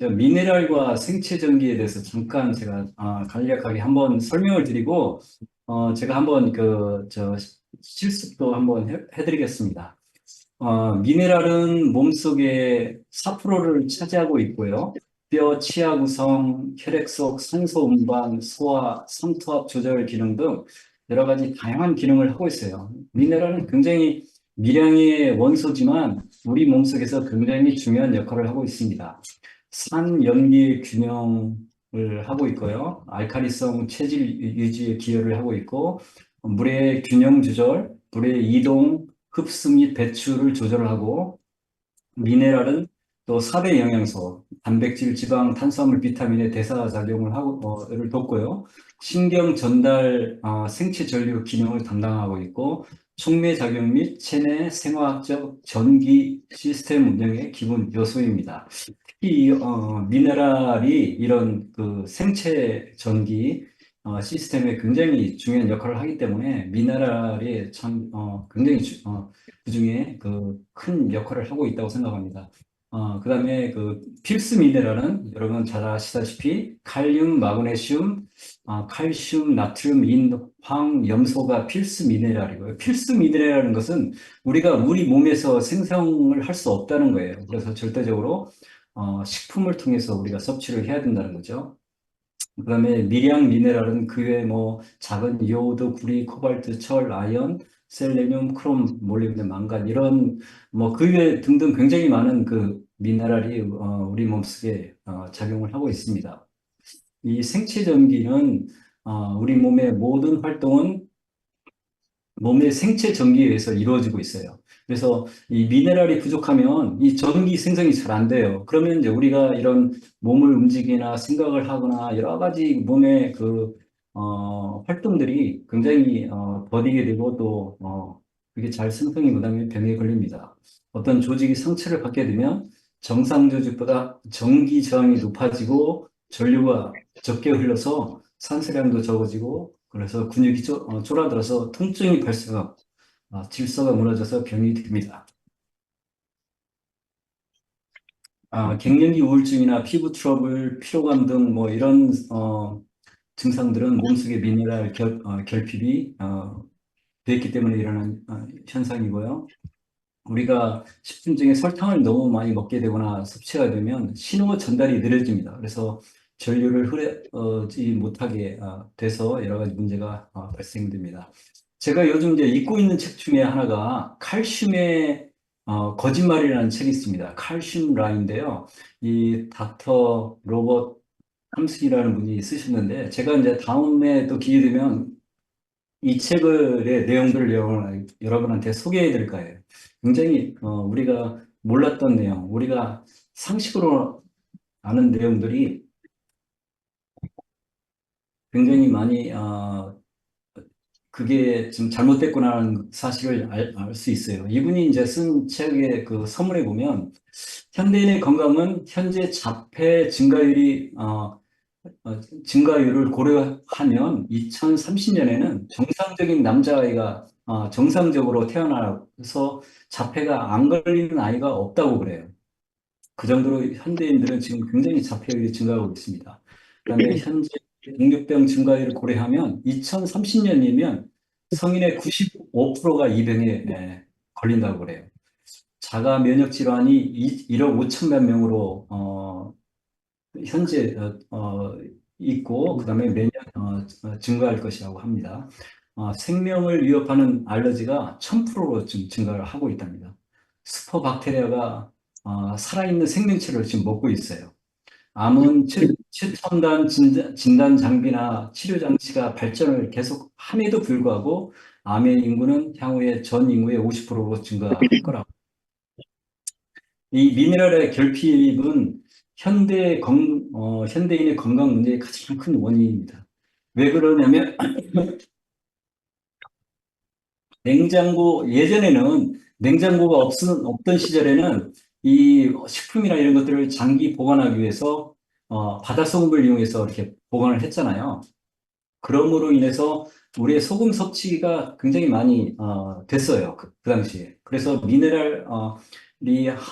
저 미네랄과 생체 전기에 대해서 잠깐 제가 간략하게 한번 설명을 드리고 제가 한번 실습도 한번 해드리겠습니다. 미네랄은 몸속에 4%를 차지하고 있고요. 뼈, 치아 구성, 혈액 속 산소 운반, 소화, 삼투압 조절 기능 등 여러 가지 다양한 기능을 하고 있어요. 미네랄은 굉장히 미량의 원소지만 우리 몸속에서 굉장히 중요한 역할을 하고 있습니다. 산, 염기 균형을 하고 있고요. 알칼리성 체질 유지에 기여를 하고 있고, 물의 균형 조절, 물의 이동, 흡수 및 배출을 조절하고, 미네랄은 또 4대 영양소, 단백질, 지방, 탄수화물, 비타민의 대사 작용을 를 돕고요. 신경 전달, 생체 전류 기능을 담당하고 있고, 촉매 작용 및 체내 생화학적 전기 시스템 운영의 기본 요소입니다. 특히 미네랄이 이런 그 생체 전기 시스템에 굉장히 중요한 역할을 하기 때문에 미네랄이 참 굉장히 그중에 그 큰 역할을 하고 있다고 생각합니다. 그다음에 그 필수 미네랄은 여러분 잘 아시다시피 칼륨, 마그네슘, 칼슘, 나트륨, 인, 황, 염소가 필수 미네랄이고요. 필수 미네랄이라는 것은 우리가 우리 몸에서 생성을 할 수 없다는 거예요. 그래서 절대적으로 식품을 통해서 우리가 섭취를 해야 된다는 거죠. 그다음에 미량 미네랄은 그 외에 뭐 작은 요오드, 구리, 코발트, 철, 아연, 셀레늄, 크롬, 몰리브덴, 망간 이런 뭐 그 외에 등등 굉장히 많은 그 미네랄이 우리 몸속에 작용을 하고 있습니다. 이 생체 전기는 우리 몸의 모든 활동은 몸의 생체 전기에 의해서 이루어지고 있어요. 그래서 이 미네랄이 부족하면 이 전기 생성이 잘 안 돼요. 그러면 이제 우리가 이런 몸을 움직이나 생각을 하거나 여러 가지 몸의 활동들이 굉장히 더디게 되고 또 그게 잘 생성이 못하면 병에 걸립니다. 어떤 조직이 상처를 받게 되면 정상 조직보다 전기 저항이 높아지고 전류가 적게 흘러서 산소량도 적어지고 그래서 근육이 쪼라들어서 통증이 발생하고 질서가 무너져서 병이 됩니다. 갱년기 우울증이나 피부 트러블, 피로감 등 뭐 이런 증상들은 몸속의 미네랄 결핍이 됐기 때문에 일어난 현상이고요. 우리가 식품 중에 설탕을 너무 많이 먹게 되거나 섭취가 되면 신호 전달이 느려집니다. 그래서 전류를 흐르지 못하게 돼서 여러 가지 문제가 발생됩니다. 제가 요즘 이제 읽고 있는 책 중에 하나가 칼슘의 거짓말이라는 책이 있습니다. 칼슘 라인인데요. 이 닥터 로버트 함스이라는 분이 쓰셨는데 제가 이제 다음에 또 기회 되면 이 책의 내용들을 여러분한테 소개해 드릴 거예요. 굉장히 우리가 몰랐던 내용, 우리가 상식으로 아는 내용들이 굉장히 많이 그게 좀 잘못됐구나라는 사실을 알 수 있어요. 이분이 이제 쓴 책의 그 서문에 보면 현대인의 건강은 현재 자폐 증가율을 고려하면 2030년에는 정상적인 남자아이가 정상적으로 태어나서 자폐가 안 걸리는 아이가 없다고 그래요. 그 정도로 현대인들은 지금 굉장히 자폐율이 증가하고 있습니다. 그다음에 현재 당뇨병 증가율을 고려하면 2030년이면 성인의 95%가 이 병에 걸린다고 그래요. 자가 면역 질환이 1억 5천만 명으로 현재 있고 그다음에 매년 증가할 것이라고 합니다. 생명을 위협하는 알러지가 1000%로 지금 증가를 하고 있답니다. 스포박테리아가 살아있는 생명체를 지금 먹고 있어요. 암은 최첨단 진단 장비나 치료 장치가 발전을 계속 함에도 불구하고 암의 인구는 향후에 전 인구의 50%로 증가할 거라고. 이 미네랄의 결핍은 현대인의 건강 문제의 가장 큰 원인입니다. 왜 그러냐면 예전에는 냉장고가 없던 시절에는 이 식품이나 이런 것들을 장기 보관하기 위해서 바다 소금을 이용해서 이렇게 보관을 했잖아요. 그럼으로 인해서 우리의 소금 섭취가 굉장히 많이 됐어요. 그 당시에. 그래서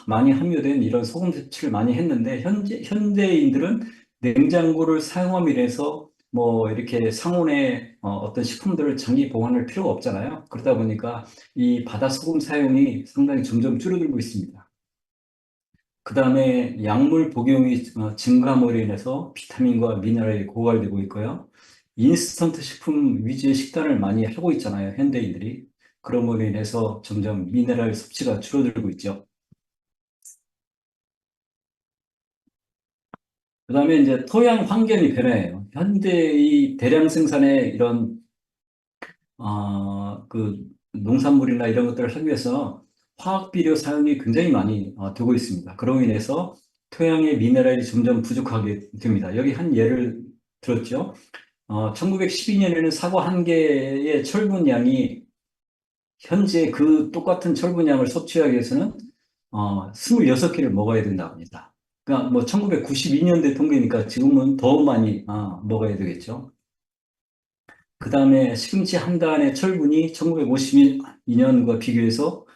많이 함유된 이런 소금 섭취를 많이 했는데 현대인들은 냉장고를 사용함으로 해서 뭐 이렇게 상온에 어떤 식품들을 장기 보관할 필요가 없잖아요. 그러다 보니까 이 바다 소금 사용이 상당히 점점 줄어들고 있습니다. 그 다음에 약물 복용이 증감으로 인해서 비타민과 미네랄이 고갈되고 있고요. 인스턴트 식품 위주의 식단을 많이 하고 있잖아요, 현대인들이. 그럼으로 인해서 점점 미네랄 섭취가 줄어들고 있죠. 그 다음에 이제 토양 환경이 변해요. 현대 이 대량 생산의 이런 그 농산물이나 이런 것들을 하기 위해서 화학 비료 사용이 굉장히 많이 되고 있습니다. 그로 인해서 토양의 미네랄이 점점 부족하게 됩니다. 여기 한 예를 들었죠. 1912년에는 사과 한 개의 철분량이 현재 그 똑같은 철분량을 섭취하기 위해서는 26개를 먹어야 된다고 합니다. 그러니까 뭐 1992년대 통계니까 지금은 더 많이 먹어야 되겠죠. 그 다음에 시금치 한 단의 철분이 1952년과 비교해서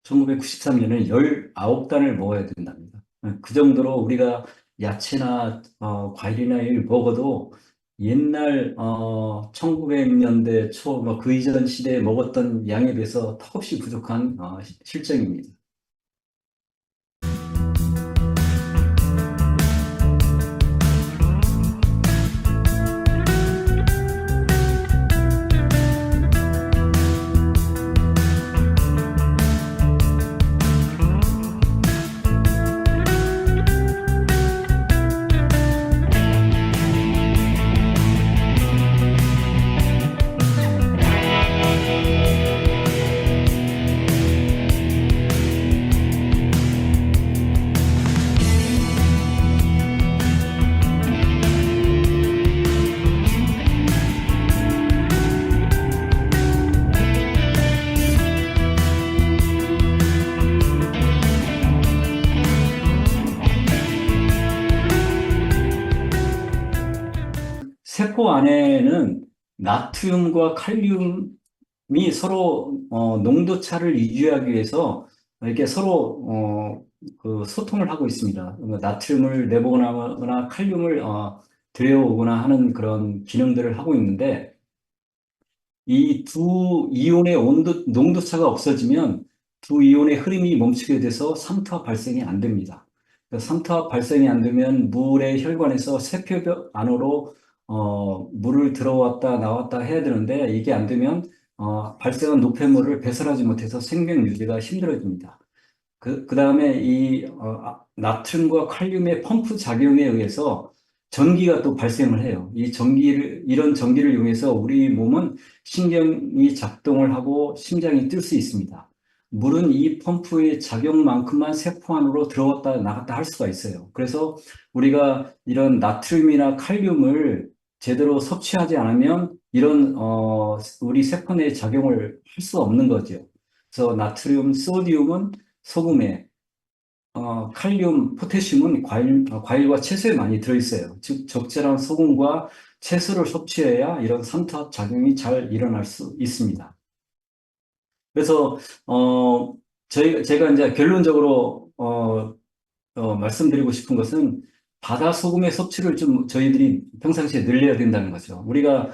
1993년에는 19단을 먹어야 된답니다. 그 정도로 우리가 야채나 과일이나 이를 먹어도 옛날 1900년대 초 뭐 그 이전 시대에 먹었던 양에 비해서 턱없이 부족한 실정입니다. 세포 안에는 나트륨과 칼륨이 서로 농도 차를 유지하기 위해서 이렇게 서로 그 소통을 하고 있습니다. 나트륨을 내보거나 칼륨을 들여오거나 하는 그런 기능들을 하고 있는데 이 두 이온의 농도 차가 없어지면 두 이온의 흐름이 멈추게 돼서 삼투압 발생이 안 됩니다. 삼투압 발생이 안 되면 물의 혈관에서 세포벽 안으로 물을 들어왔다 나왔다 해야 되는데 이게 안 되면 발생한 노폐물을 배설하지 못해서 생명 유지가 힘들어집니다. 그다음에 나트륨과 칼륨의 펌프 작용에 의해서 전기가 또 발생을 해요. 이런 전기를 이용해서 우리 몸은 신경이 작동을 하고 심장이 뛸 수 있습니다. 물은 이 펌프의 작용만큼만 세포 안으로 들어왔다 나갔다 할 수가 있어요. 그래서 우리가 이런 나트륨이나 칼륨을 제대로 섭취하지 않으면 이런 우리 세포 내에 작용을 할 수 없는 거죠. 그래서 나트륨, 소디움은 소금에, 칼륨, 포타슘은 과일과 채소에 많이 들어있어요. 즉, 적절한 소금과 채소를 섭취해야 이런 삼투압 작용이 잘 일어날 수 있습니다. 그래서, 제가 이제 결론적으로, 말씀드리고 싶은 것은 바다 소금의 섭취를 좀 저희들이 평상시에 늘려야 된다는 거죠. 우리가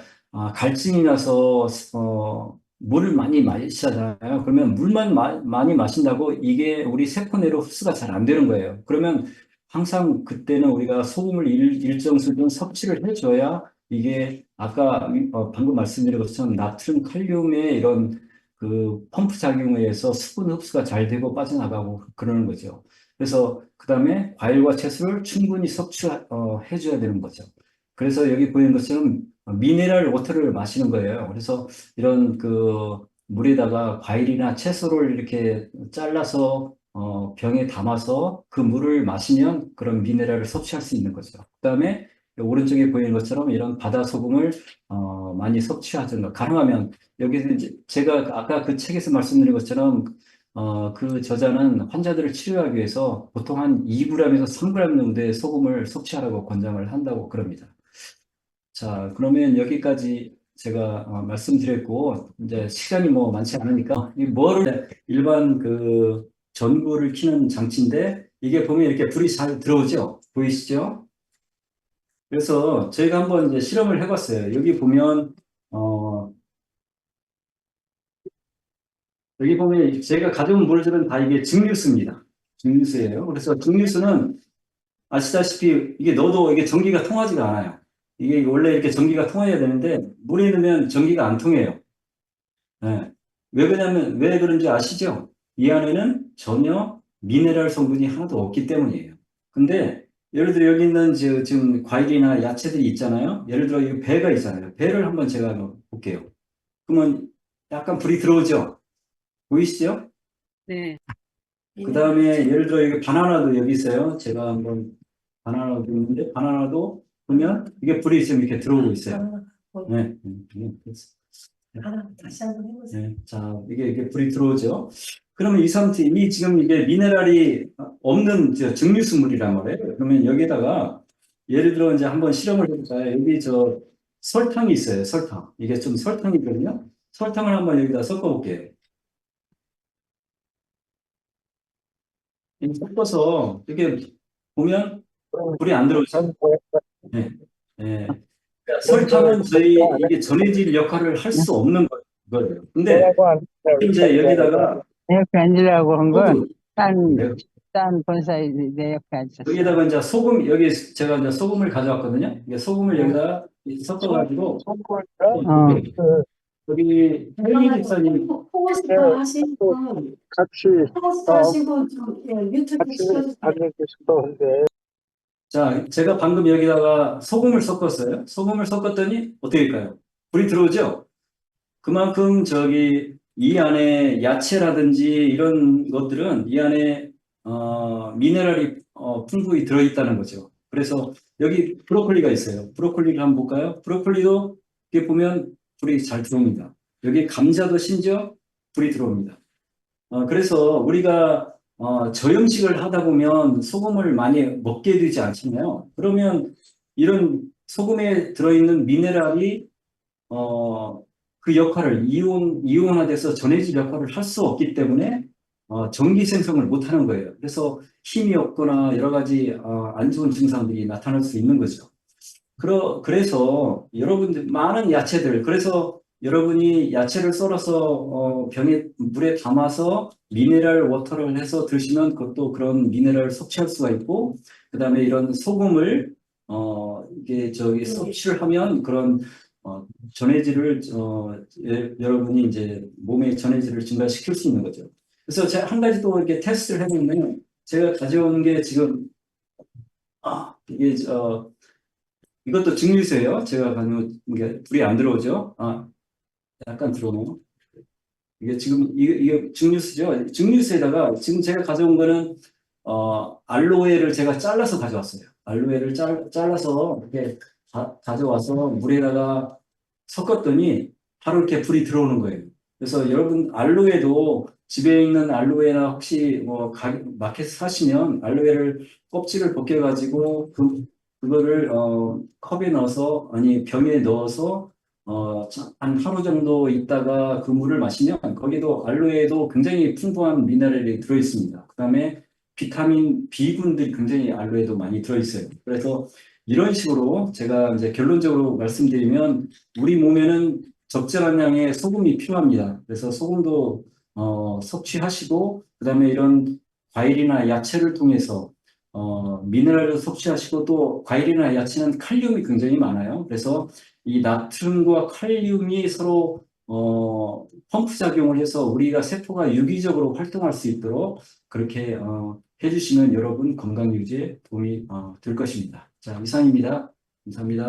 갈증이 나서 물을 많이 마시잖아요. 그러면 물만 많이 마신다고 이게 우리 세포 내로 흡수가 잘 안 되는 거예요. 그러면 항상 그때는 우리가 소금을 일정 수준 섭취를 해줘야 이게 아까 방금 말씀드린 것처럼 나트륨, 칼륨의 이런 그 펌프 작용에 의해서 수분 흡수가 잘 되고 빠져나가고 그러는 거죠. 그래서 그 다음에 과일과 채소를 충분히 섭취해줘야 되는 거죠. 그래서 여기 보이는 것처럼 미네랄 워터를 마시는 거예요. 그래서 이런 그 물에다가 과일이나 채소를 이렇게 잘라서 병에 담아서 그 물을 마시면 그런 미네랄을 섭취할 수 있는 거죠. 그다음에 오른쪽에 보이는 것처럼 이런 바다 소금을 많이 섭취하든가 가능하면 여기서 이제 제가 아까 그 책에서 말씀드린 것처럼 그 저자는 환자들을 치료하기 위해서 보통 한 2g에서 3g 정도의 소금을 섭취하라고 권장을 한다고 그럽니다. 자, 그러면 여기까지 제가 말씀드렸고, 이제 시간이 뭐 많지 않으니까, 이 뭐를 일반 그 전구를 켜는 장치인데 이게 보면 이렇게 불이 잘 들어오죠? 보이시죠? 그래서 저희가 한번 이제 실험을 해봤어요. 어, 여기 보면 제가 가져온 물들은 다 이게 증류수입니다. 증류수예요. 그래서 증류수는 아시다시피 이게 넣어도 이게 전기가 통하지가 않아요. 이게 원래 이렇게 전기가 통해야 되는데 물에 넣으면 전기가 안 통해요. 예. 왜 그런지 아시죠? 이 안에는 전혀 미네랄 성분이 하나도 없기 때문이에요. 근데 예를 들어 여기 있는 지금 과일이나 야채들이 있잖아요. 예를 들어 이 배가 있잖아요. 배를 한번 제가 한번 볼게요. 그러면 약간 불이 들어오죠? 보이시죠? 네. 그 다음에 예를 들어 여기 바나나도 여기 있어요. 제가 한번 바나나도 있는데 바나나도 보면 이게 불이 지금 이렇게 들어오고 있어요. 네. 그래서 다시 한번 해보세요. 네, 자, 이게 불이 들어오죠. 그러면 이 상태, 이미 지금 이게 미네랄이 없는 증류수물이란 말이에요. 그러면 여기다가 예를 들어 이제 한번 실험을 해볼까요? 여기 설탕이 있어요. 설탕. 이게 좀 설탕이거든요. 설탕을 한번 여기다 섞어볼게요. 섞어서 이렇게 보면 불이 안 들어오죠. 네. 네. 그러니까 설탕은 이게 전해질 역할을 할 수 없는 거예요. 근데 이제 여기다가 내 옆에 앉으라고 한 건 소금, 네. 딴 본사에 내 옆에 앉았어. 여기다가 이제 여기 제가 이제 소금을 가져왔거든요. 이게 소금을 여기다 섞어가지고, 여기 헬리 집사님, 호스트 하신 분, 같이 호스트 하신 분 좀 유튜브 같이 시켜주세요. 하고 싶었는데 자, 제가 방금 여기다가 소금을 섞었어요. 소금을 섞었더니 어떻게 될까요? 불이 들어오죠? 그만큼 이 안에 야채라든지 이런 것들은 이 안에 미네랄이 풍부히 들어있다는 거죠. 그래서 여기 브로콜리가 있어요. 브로콜리를 한번 볼까요? 브로콜리도 이렇게 보면 불이 잘 들어옵니다. 여기 감자도 심지어 불이 들어옵니다. 그래서 우리가 저염식을 하다 보면 소금을 많이 먹게 되지 않잖아요. 그러면 이런 소금에 들어있는 미네랄이 그 역할을 이온화돼서 전해질 역할을 할 수 없기 때문에 전기 생성을 못 하는 거예요. 그래서 힘이 없거나 여러 가지 안 좋은 증상들이 나타날 수 있는 거죠. 그래서 여러분들 많은 야채들, 그래서 여러분이 야채를 썰어서 물에 담아서 미네랄 워터를 해서 드시면 그것도 그런 미네랄을 섭취할 수가 있고, 그 다음에 이런 소금을 이게 섭취를 하면 그런 전해질을 여러분이 이제 몸의 전해질을 증가시킬 수 있는 거죠. 그래서 제가 한 가지 또 이렇게 테스트를 해보면 제가 가져온 게 지금 이게 이것도 증류수예요. 제가 가져온 게 불이 안 들어오죠. 약간 들어오네요. 이게 지금 이게 증류수죠. 증류수에다가 지금 제가 가져온 거는 알로에를 제가 잘라서 가져왔어요. 알로에를 잘라서 이렇게 가져와서 물에다가 섞었더니 바로 이렇게 불이 들어오는 거예요. 그래서 여러분 알로에도 집에 있는 알로에나 혹시 뭐 마켓에 사시면 알로에를 껍질을 벗겨가지고 그거를 컵에 넣어서 아니 병에 넣어서 한 하루 정도 있다가 그 물을 마시면 거기도 알로에도 굉장히 풍부한 미네랄이 들어있습니다. 그다음에 비타민 B군들이 굉장히 알로에도 많이 들어있어요. 그래서 이런 식으로 제가 이제 결론적으로 말씀드리면 우리 몸에는 적절한 양의 소금이 필요합니다. 그래서 소금도 섭취하시고 그다음에 이런 과일이나 야채를 통해서 미네랄을 섭취하시고 또 과일이나 야채는 칼륨이 굉장히 많아요. 그래서 이 나트륨과 칼륨이 서로 펌프 작용을 해서 우리가 세포가 유기적으로 활동할 수 있도록 그렇게 해주시면 여러분 건강 유지에 도움이 될 것입니다. 자, 이상입니다. 감사합니다.